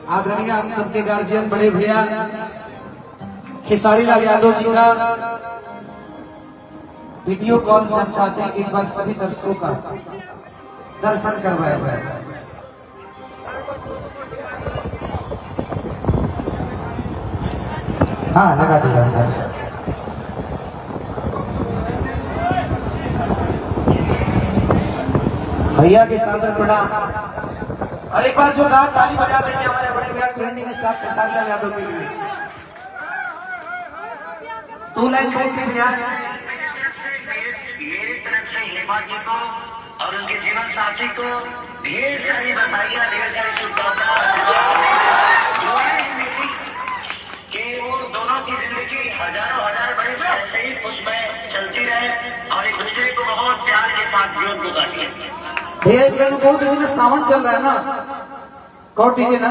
आदरणीय हम सबके गार्जियन बड़े भैया खेसारी लाल यादव जी का वीडियो कॉल से हम चाहते हैं कि एक बार सभी दर्शकों का दर्शन करवाया जाए। हाँ लगा दिया भैया के सादर प्रणाम। और एक बार जो गाँव ताली बजा दीजिए हमारे बड़े भैया ट्रेंडिंग स्टार खेसारी लाल यादव के लिए। 2 लाइन बोलते भैया। मेरी तरफ से हेमा जी को और उनके जीवन साथी को ढेर सारी बधाइयां, ढेर सारी शुभकामनाएं कि वो दोनों की जिंदगी हजारों हजार बरस ऐसे ही खुशमय चलती रहे और एक दूसरे को बहुत प्यार के साथ विरोध को काटिए। भैया एक लाइन बोल दीजिए ना, सावन चल रहा है ना, कौट दीजिए ना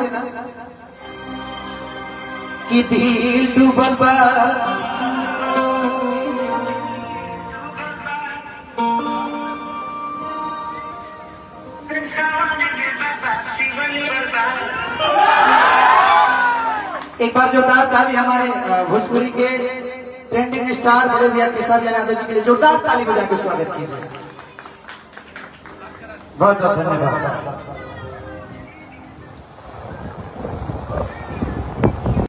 कि दिल डूबल बा एक बार जोरदार ताली हमारे भोजपुरी के ट्रेंडिंग स्टार बड़े भैया खेसारी लाल यादव जी के लिए जोरदार ताली बजा के स्वागत कीजिए। बहुत बहुत धन्यवाद।